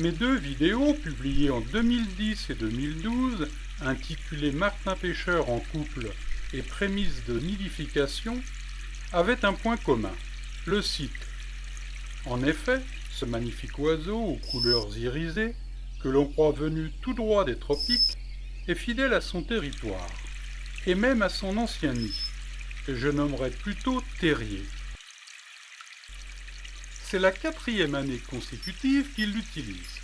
Mes deux vidéos, publiées en 2010 et 2012, intitulées Martin pêcheur en couple et prémices de nidification, avaient un point commun, le site. En effet, ce magnifique oiseau aux couleurs irisées, que l'on croit venu tout droit des tropiques, est fidèle à son territoire, et même à son ancien nid, que je nommerais plutôt terrier. C'est la 4e année consécutive qu'il l'utilise.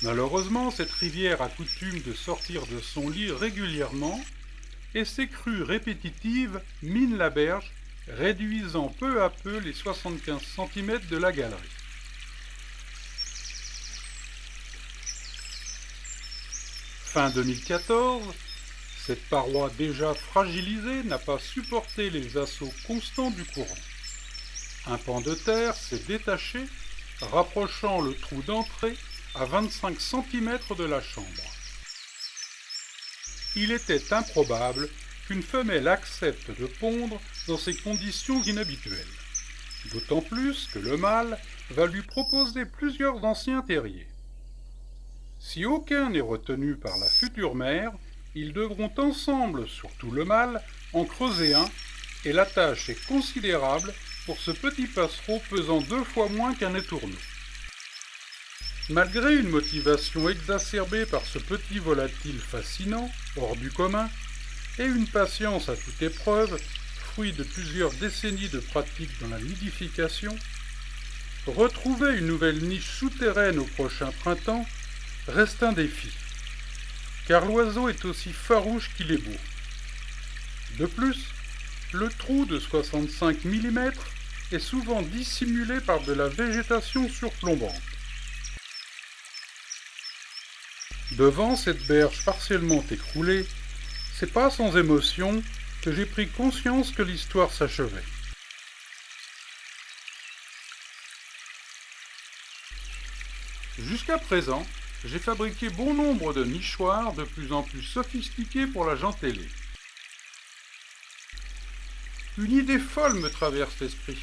Malheureusement, cette rivière a coutume de sortir de son lit régulièrement, et ses crues répétitives minent la berge, réduisant peu à peu les 75 cm de la galerie. Fin 2014, cette paroi déjà fragilisée n'a pas supporté les assauts constants du courant. Un pan de terre s'est détaché, rapprochant le trou d'entrée à 25 cm de la chambre. Il était improbable qu'une femelle accepte de pondre dans ces conditions inhabituelles, d'autant plus que le mâle va lui proposer plusieurs anciens terriers. Si aucun n'est retenu par la future mère, ils devront ensemble, surtout le mâle, en creuser un, et la tâche est considérable pour ce petit passereau pesant 2 fois moins qu'un étourneau. Malgré une motivation exacerbée par ce petit volatile fascinant, hors du commun, et une patience à toute épreuve, fruit de plusieurs décennies de pratique dans la nidification, retrouver une nouvelle niche souterraine au prochain printemps reste un défi, car l'oiseau est aussi farouche qu'il est beau. De plus, le trou de 65 mm est souvent dissimulé par de la végétation surplombante. Devant cette berge partiellement écroulée, c'est pas sans émotion que j'ai pris conscience que l'histoire s'achevait. Jusqu'à présent, j'ai fabriqué bon nombre de nichoirs de plus en plus sophistiqués pour la gentélée. Une idée folle me traverse l'esprit.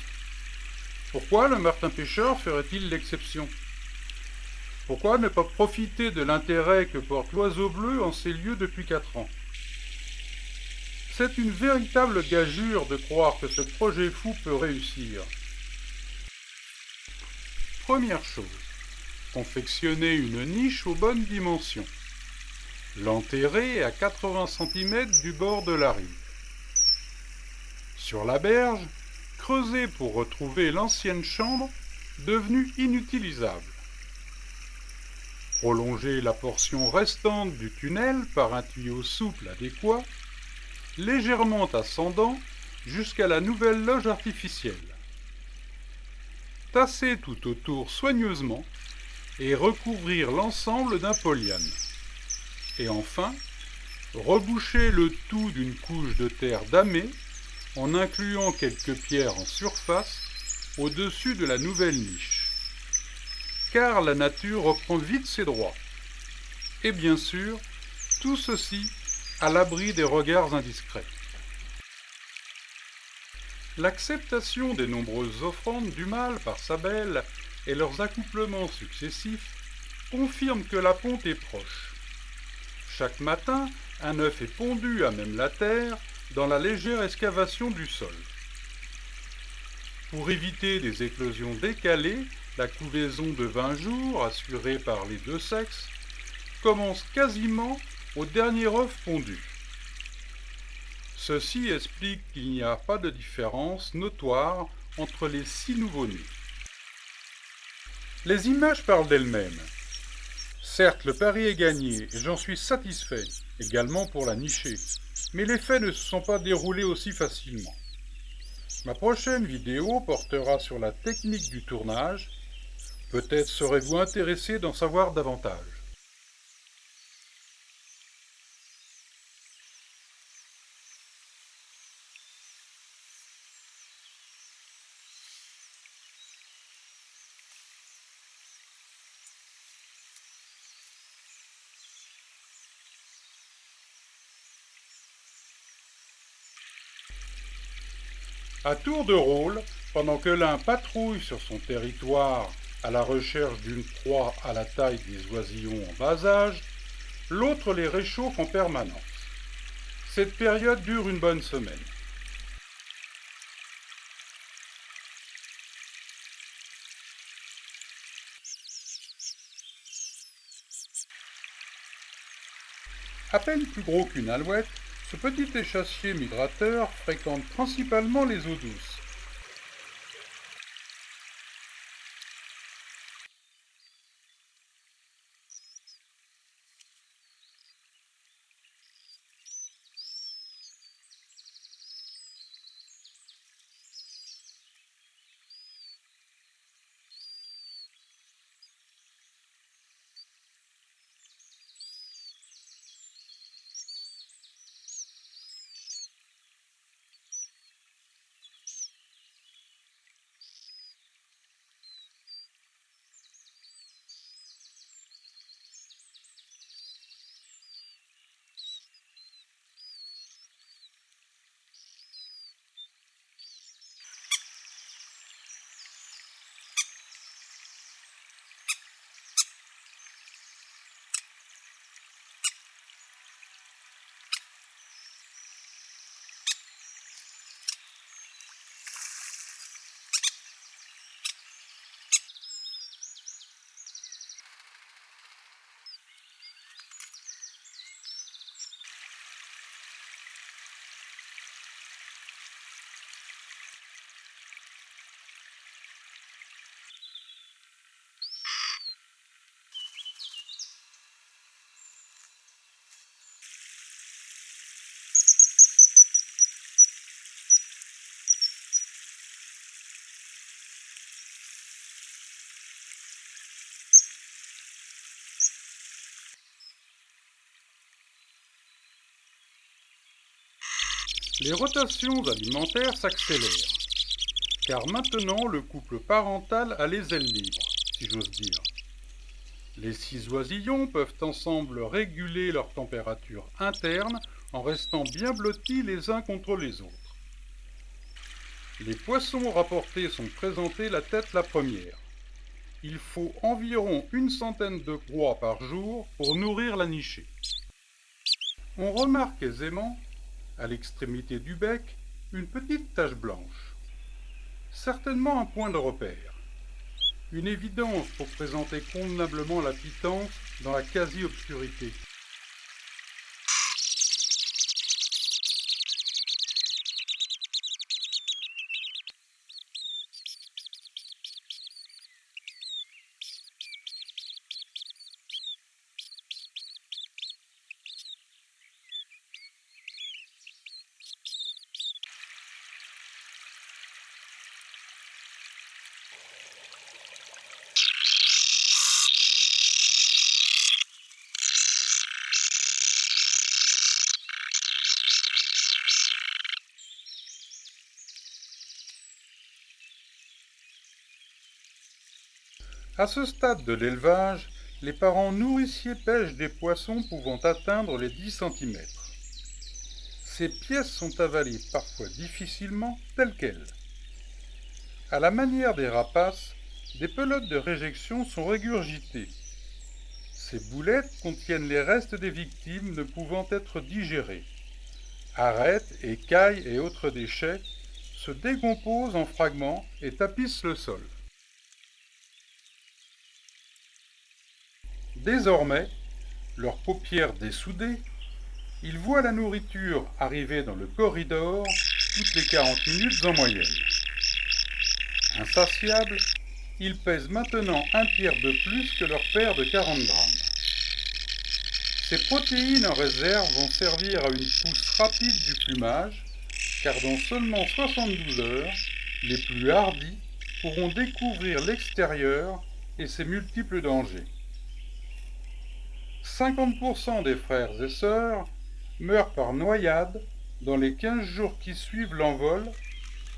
Pourquoi le martin pêcheur ferait-il l'exception ? Pourquoi ne pas profiter de l'intérêt que porte l'oiseau bleu en ces lieux depuis 4 ans ? C'est une véritable gageure de croire que ce projet fou peut réussir. Première chose, confectionner une niche aux bonnes dimensions. L'enterrer à 80 cm du bord de la rive. Sur la berge, creuser pour retrouver l'ancienne chambre, devenue inutilisable. Prolonger la portion restante du tunnel par un tuyau souple adéquat, légèrement ascendant jusqu'à la nouvelle loge artificielle. Tasser tout autour soigneusement et recouvrir l'ensemble d'un polyane. Et enfin, reboucher le tout d'une couche de terre damée en incluant quelques pierres en surface au-dessus de la nouvelle niche. Car la nature reprend vite ses droits. Et bien sûr, tout ceci à l'abri des regards indiscrets. L'acceptation des nombreuses offrandes du mâle par sa belle et leurs accouplements successifs confirment que la ponte est proche. Chaque matin, un œuf est pondu à même la terre dans la légère excavation du sol. Pour éviter des éclosions décalées, la couvaison de 20 jours, assurée par les deux sexes, commence quasiment au dernier œuf pondu. Ceci explique qu'il n'y a pas de différence notoire entre les 6 nouveau-nés. Les images parlent d'elles-mêmes. Certes, le pari est gagné et j'en suis satisfait, également pour la nicher, mais les faits ne se sont pas déroulés aussi facilement. Ma prochaine vidéo portera sur la technique du tournage. Peut-être serez-vous intéressé d'en savoir davantage. À tour de rôle, pendant que l'un patrouille sur son territoire à la recherche d'une proie à la taille des oisillons en bas âge, l'autre les réchauffe en permanence. Cette période dure une bonne semaine. À peine plus gros qu'une alouette, ce petit échassier migrateur fréquente principalement les eaux douces. Les rotations alimentaires s'accélèrent, car maintenant le couple parental a les ailes libres, si j'ose dire. Les 6 oisillons peuvent ensemble réguler leur température interne en restant bien blottis les uns contre les autres. Les poissons rapportés sont présentés la tête la première. Il faut environ une centaine de proies par jour pour nourrir la nichée. On remarque aisément, à l'extrémité du bec, une petite tache blanche. Certainement un point de repère. Une évidence pour présenter convenablement la pitance dans la quasi-obscurité. À ce stade de l'élevage, les parents nourriciers pêchent des poissons pouvant atteindre les 10 cm. Ces pièces sont avalées parfois difficilement telles quelles. À la manière des rapaces, des pelotes de réjection sont régurgitées. Ces boulettes contiennent les restes des victimes ne pouvant être digérées. Arêtes, écailles et autres déchets se décomposent en fragments et tapissent le sol. Désormais, leurs paupières dessoudées, ils voient la nourriture arriver dans le corridor toutes les 40 minutes en moyenne. Insatiables, ils pèsent maintenant un tiers de plus que leur père de 40 grammes. Ces protéines en réserve vont servir à une pousse rapide du plumage, car dans seulement 72 heures, les plus hardis pourront découvrir l'extérieur et ses multiples dangers. 50% des frères et sœurs meurent par noyade dans les 15 jours qui suivent l'envol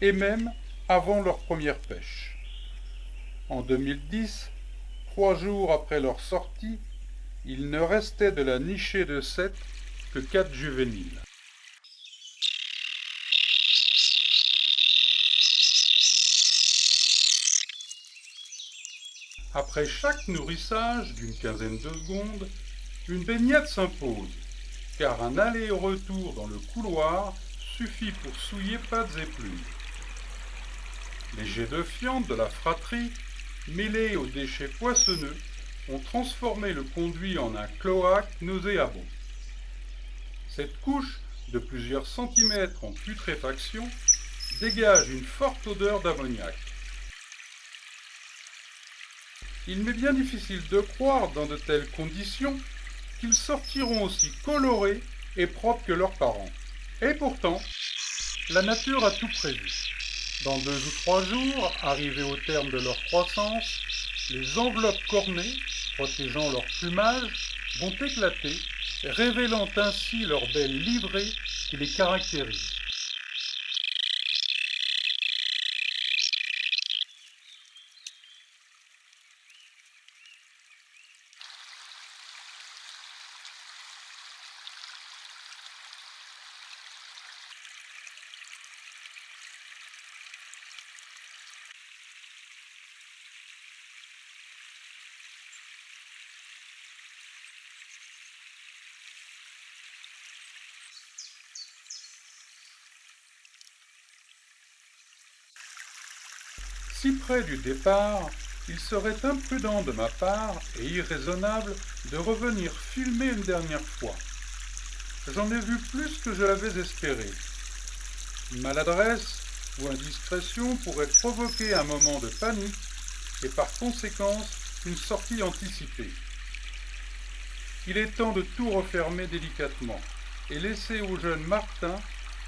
et même avant leur première pêche. En 2010, 3 jours après leur sortie, il ne restait de la nichée de 7 que 4 juvéniles. Après chaque nourrissage d'une quinzaine de secondes, une baignade s'impose, car un aller-retour dans le couloir suffit pour souiller pattes et plumes. Les jets de fiente de la fratrie, mêlés aux déchets poissonneux, ont transformé le conduit en un cloaque nauséabond. Cette couche, de plusieurs centimètres en putréfaction, dégage une forte odeur d'ammoniac. Il m'est bien difficile de croire dans de telles conditions qu'ils sortiront aussi colorés et propres que leurs parents. Et pourtant, la nature a tout prévu. Dans 2 ou 3 jours, arrivés au terme de leur croissance, les enveloppes cornées, protégeant leur plumage, vont éclater, révélant ainsi leur belle livrée qui les caractérise. Si près du départ, il serait imprudent de ma part et irraisonnable de revenir filmer une dernière fois. J'en ai vu plus que je l'avais espéré. Une maladresse ou indiscrétion pourrait provoquer un moment de panique et par conséquence une sortie anticipée. Il est temps de tout refermer délicatement et laisser au jeune Martin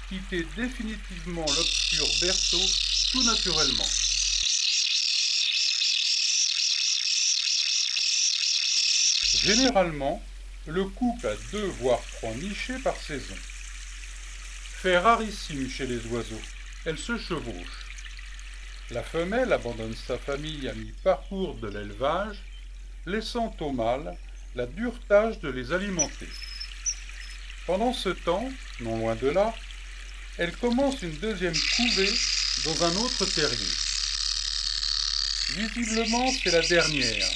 quitter définitivement l'obscur berceau tout naturellement. Généralement, le couple a 2 voire 3 nichés par saison. Fait rarissime chez les oiseaux, elles se chevauchent. La femelle abandonne sa famille à mi-parcours de l'élevage, laissant au mâle la dure tâche de les alimenter. Pendant ce temps, non loin de là, elle commence une deuxième couvée dans un autre terrier. Visiblement, c'est la dernière,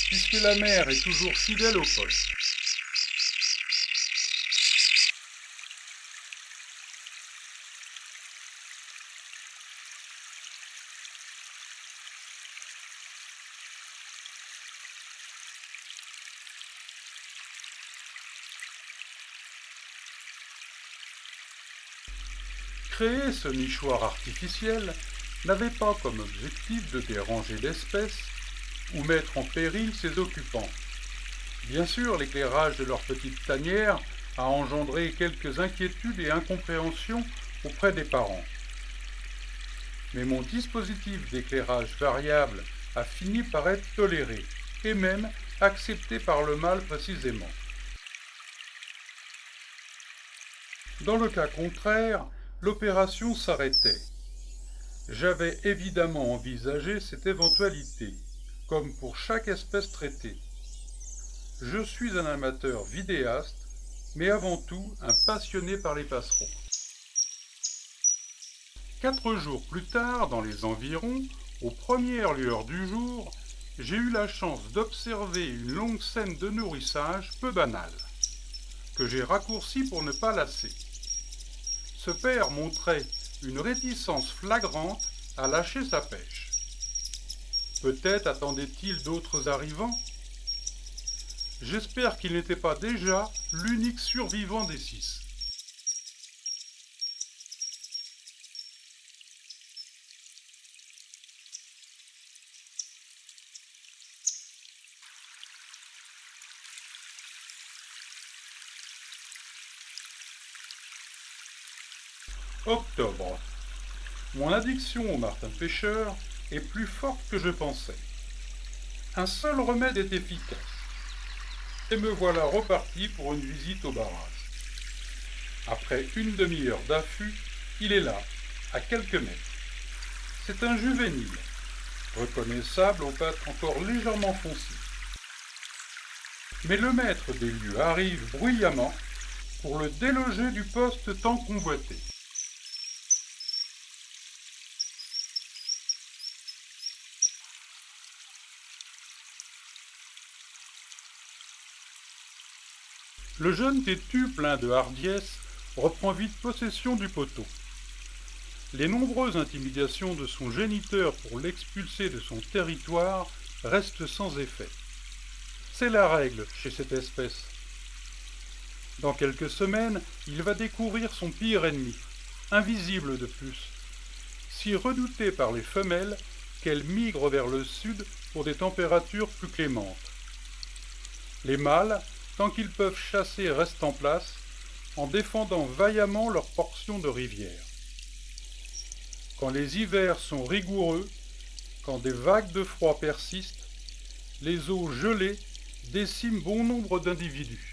puisque la mère est toujours fidèle au poste. Créer ce nichoir artificiel n'avait pas comme objectif de déranger l'espèce ou mettre en péril ses occupants. Bien sûr, l'éclairage de leur petite tanière a engendré quelques inquiétudes et incompréhensions auprès des parents. Mais mon dispositif d'éclairage variable a fini par être toléré et même accepté par le mâle précisément. Dans le cas contraire, l'opération s'arrêtait. J'avais évidemment envisagé cette éventualité, comme pour chaque espèce traitée. Je suis un amateur vidéaste, mais avant tout un passionné par les passereaux. 4 jours plus tard, dans les environs, aux premières lueurs du jour, j'ai eu la chance d'observer une longue scène de nourrissage peu banale, que j'ai raccourcie pour ne pas lasser. Ce père montrait une réticence flagrante à lâcher sa pêche. Peut-être attendait-il d'autres arrivants? J'espère qu'il n'était pas déjà l'unique survivant des 6. Octobre. Mon addiction au martin pêcheur est plus forte que je pensais. Un seul remède est efficace. Et me voilà reparti pour une visite au barrage. Après une demi-heure d'affût, il est là, à quelques mètres. C'est un juvénile, reconnaissable aux pattes encore légèrement foncées. Mais le maître des lieux arrive bruyamment pour le déloger du poste tant convoité. Le jeune têtu, plein de hardiesse, reprend vite possession du poteau. Les nombreuses intimidations de son géniteur pour l'expulser de son territoire restent sans effet. C'est la règle chez cette espèce. Dans quelques semaines, il va découvrir son pire ennemi, invisible de plus, si redouté par les femelles qu'elles migrent vers le sud pour des températures plus clémentes. Les mâles, tant qu'ils peuvent chasser, restent en place, en défendant vaillamment leur portion de rivière. Quand les hivers sont rigoureux, quand des vagues de froid persistent, les eaux gelées déciment bon nombre d'individus.